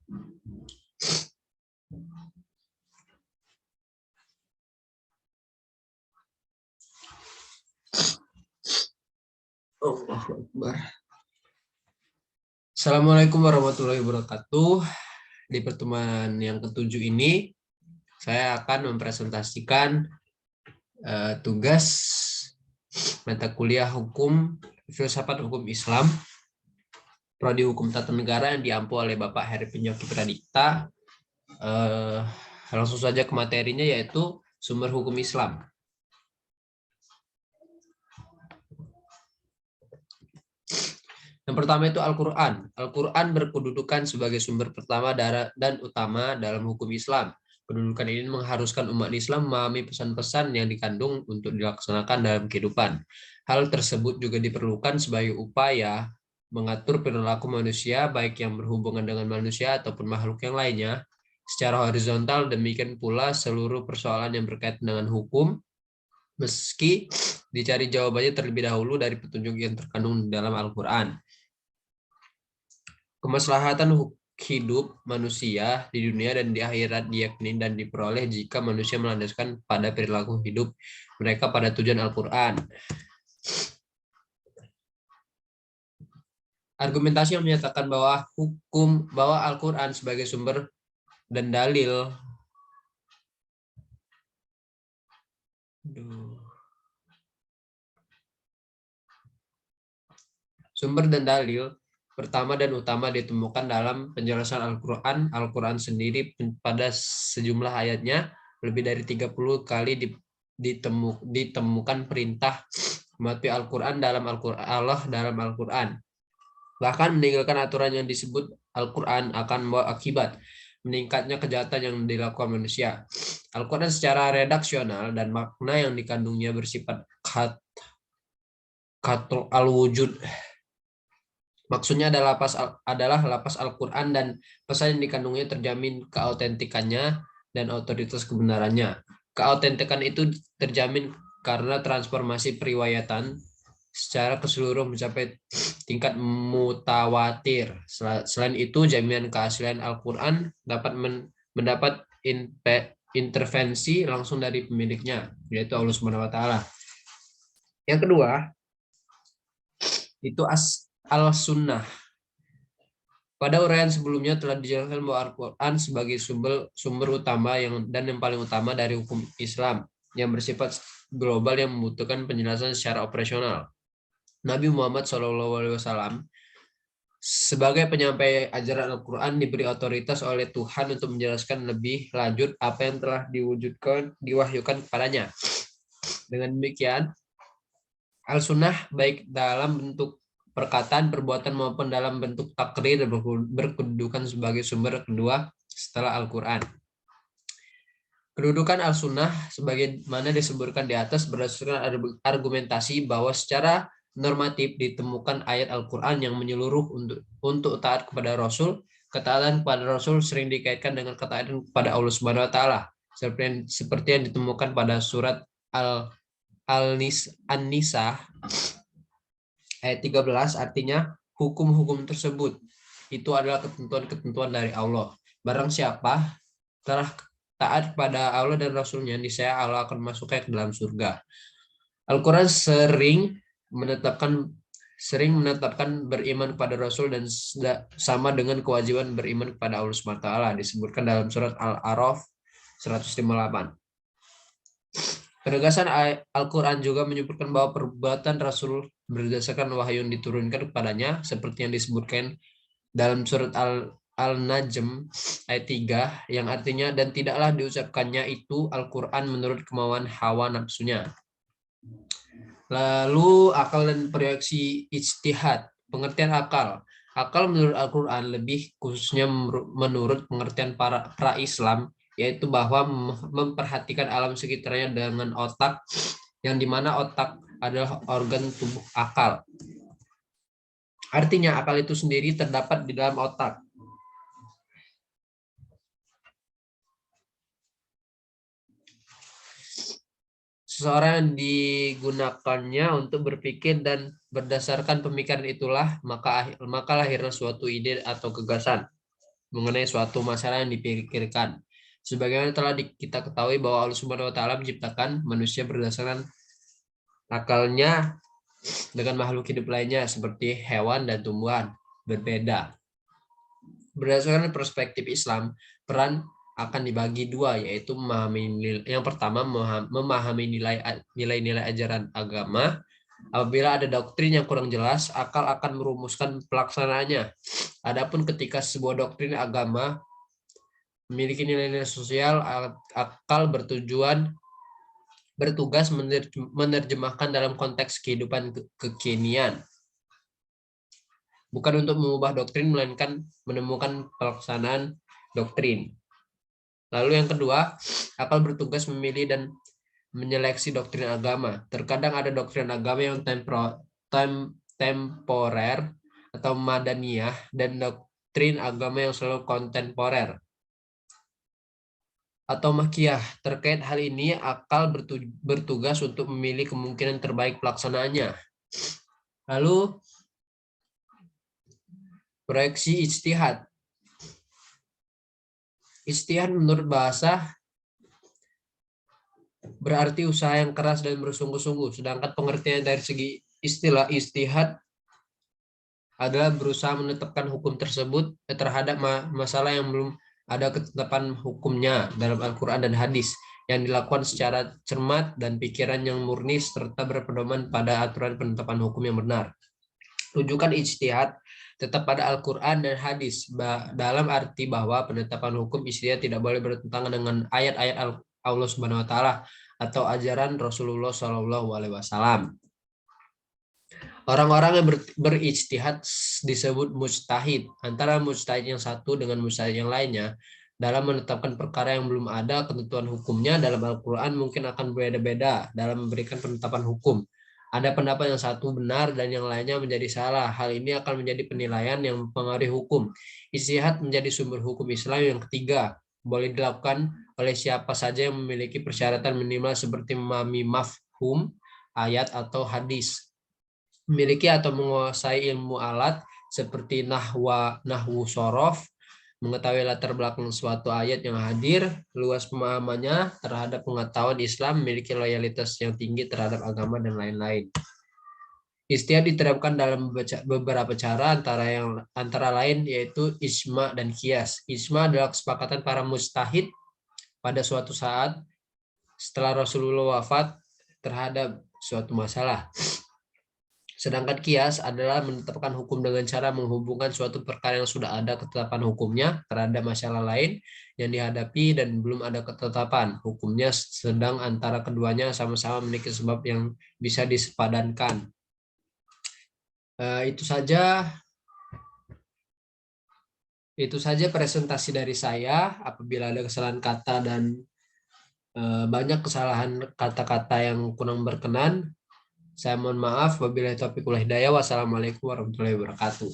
Allahu Akbar. Assalamualaikum warahmatullahi wabarakatuh. Di pertemuan yang ketujuh ini, saya akan mempresentasikan tugas mata kuliah hukum, filsafat hukum Islam, prodi hukum tata negara yang diampu oleh Bapak Heri Pinyoki Pradipta. Langsung saja ke materinya, yaitu sumber hukum Islam. Yang pertama itu Al-Quran. Al-Quran berkedudukan sebagai sumber pertama dan utama dalam hukum Islam. Kedudukan ini mengharuskan umat Islam memahami pesan-pesan yang dikandung untuk dilaksanakan dalam kehidupan. Hal tersebut juga diperlukan sebagai upaya mengatur perilaku manusia, baik yang berhubungan dengan manusia ataupun makhluk yang lainnya, secara horizontal. Demikian pula seluruh persoalan yang berkaitan dengan hukum, meski dicari jawabannya terlebih dahulu dari petunjuk yang terkandung dalam Al-Quran. Kemaslahatan hidup manusia di dunia dan di akhirat diyakini dan diperoleh jika manusia melandaskan pada perilaku hidup mereka pada tujuan Al-Quran. Argumentasi yang menyatakan bahwa Al-Quran sebagai sumber dan dalil pertama dan utama ditemukan dalam penjelasan Al-Quran. Al-Quran sendiri pada sejumlah ayatnya lebih dari 30 kali ditemukan perintah mematuhi Al-Quran dalam Allah dalam Al-Quran. Bahkan meninggalkan aturan yang disebut Al-Quran akan membawa akibat meningkatnya kejahatan yang dilakukan manusia. Al-Quran secara redaksional dan makna yang dikandungnya bersifat katul al-wujud. Maksudnya adalah lapas Al-Quran dan pesan yang dikandungnya terjamin keautentikannya dan otoritas kebenarannya. Keautentikan itu terjamin karena transformasi periwayatan secara keseluruhan mencapai tingkat mutawatir. Selain itu, jaminan keaslian Al-Quran dapat mendapat intervensi langsung dari pemiliknya, yaitu Allah Subhanahu wa Ta'ala. Yang kedua, itu Al-Sunnah. Pada uraian sebelumnya telah dijelaskan bahwa Al-Quran sebagai sumber utama yang paling utama dari hukum Islam yang bersifat global yang membutuhkan penjelasan secara operasional. Nabi Muhammad SAW sebagai penyampai ajaran Al-Quran diberi otoritas oleh Tuhan untuk menjelaskan lebih lanjut apa yang telah diwahyukan kepadanya. Dengan demikian, Al-Sunnah baik dalam bentuk perkataan, perbuatan maupun dalam bentuk takrir berkedudukan sebagai sumber kedua setelah Al-Quran. Kedudukan Al-Sunnah sebagaimana disebutkan di atas berdasarkan argumentasi bahwa secara normatif ditemukan ayat Al-Quran yang menyeluruh untuk taat kepada Rasul. Ketaatan kepada Rasul sering dikaitkan dengan ketaatan kepada Allah Subhanahu wa Ta'ala, seperti yang ditemukan pada surat An-Nisa ayat 13, artinya hukum-hukum tersebut itu adalah ketentuan-ketentuan dari Allah. Barang siapa telah taat pada Allah dan Rasulnya, niscaya Allah akan masuknya ke dalam surga. Al-Quran sering menetapkan beriman kepada Rasul dan sama dengan kewajiban beriman kepada Allah SWT, disebutkan dalam surat Al-A'raf 158. Penegasan Al-Quran juga menyebutkan bahwa perbuatan Rasul berdasarkan wahyu yang diturunkan kepadanya, seperti yang disebutkan dalam surat Al-Najm ayat 3, yang artinya, dan tidaklah diucapkannya itu Al-Quran menurut kemauan hawa nafsunya. Lalu akal dan proyeksi ijtihad. Pengertian akal. Akal menurut Al-Quran, lebih khususnya menurut pengertian para pra-Islam, yaitu bahwa memperhatikan alam sekitarnya dengan otak, yang dimana otak adalah organ tubuh akal. Artinya akal itu sendiri terdapat di dalam otak. Seseorang yang digunakannya untuk berpikir dan berdasarkan pemikiran itulah maka lahirlah suatu ide atau gagasan. mengenai suatu masalah yang dipikirkan. Sebagaimana telah kita ketahui bahwa Allah Subhanahu wa taala menciptakan manusia berdasarkan akalnya dengan makhluk hidup lainnya seperti hewan dan tumbuhan berbeda. Berdasarkan perspektif Islam, peran akan dibagi dua, yaitu yang pertama memahami nilai-nilai ajaran agama. Apabila ada doktrin yang kurang jelas, akal akan merumuskan pelaksanaannya. Adapun ketika sebuah doktrin agama memiliki nilai-nilai sosial, akal bertugas menerjemahkan dalam konteks kehidupan kekinian. Bukan untuk mengubah doktrin, melainkan menemukan pelaksanaan doktrin. Lalu yang kedua, akal bertugas memilih dan menyeleksi doktrin agama. Terkadang ada doktrin agama yang temporer atau madaniyah dan doktrin agama yang selalu kontemporer atau makiyah. Terkait hal ini, akal bertugas untuk memilih kemungkinan terbaik pelaksanaannya. Lalu, proyeksi ijtihad. Ijtihad menurut bahasa berarti usaha yang keras dan bersungguh-sungguh. Sedangkan pengertian dari segi istilah ijtihad adalah berusaha menetapkan hukum tersebut terhadap masalah yang belum ada ketetapan hukumnya dalam Al-Quran dan hadis, yang dilakukan secara cermat dan pikiran yang murni serta berpedoman pada aturan penetapan hukum yang benar. Rujukan ijtihad tetap pada Al-Quran dan hadis, dalam arti bahwa penetapan hukum ijtihad tidak boleh bertentangan dengan ayat-ayat Allah Subhanahu wa taala atau ajaran Rasulullah Shallallahu alaihi wasallam. Orang-orang yang berijtihad disebut mujtahid. Antara mujtahid yang satu dengan mujtahid yang lainnya dalam menetapkan perkara yang belum ada ketentuan hukumnya dalam Al-Quran mungkin akan berbeda-beda dalam memberikan penetapan hukum. Ada pendapat yang satu benar dan yang lainnya menjadi salah. Hal ini akan menjadi penilaian yang mempengaruhi hukum. Ijtihad menjadi sumber hukum Islam yang ketiga. Boleh dilakukan oleh siapa saja yang memiliki persyaratan minimal seperti memahami mafhum, ayat atau hadis, memiliki atau menguasai ilmu alat seperti nahwu sorof, mengetahui latar belakang suatu ayat yang hadir, luas pemahamannya terhadap pengetahuan Islam, memiliki loyalitas yang tinggi terhadap agama, dan lain-lain. Ijtihad diterapkan dalam beberapa cara, antara lain yaitu ijma dan qiyas. Ijma adalah kesepakatan para mujtahid pada suatu saat setelah Rasulullah wafat terhadap suatu masalah. Sedangkan qiyas adalah menetapkan hukum dengan cara menghubungkan suatu perkara yang sudah ada ketetapan hukumnya terhadap masalah lain yang dihadapi dan belum ada ketetapan hukumnya, sedang antara keduanya sama-sama memiliki sebab yang bisa disepadankan. Itu saja presentasi dari saya. Apabila ada kesalahan kata dan banyak kesalahan kata-kata yang kurang berkenan, saya mohon maaf. Wabillahi taufiq wal hidayah. Wassalamualaikum warahmatullahi wabarakatuh.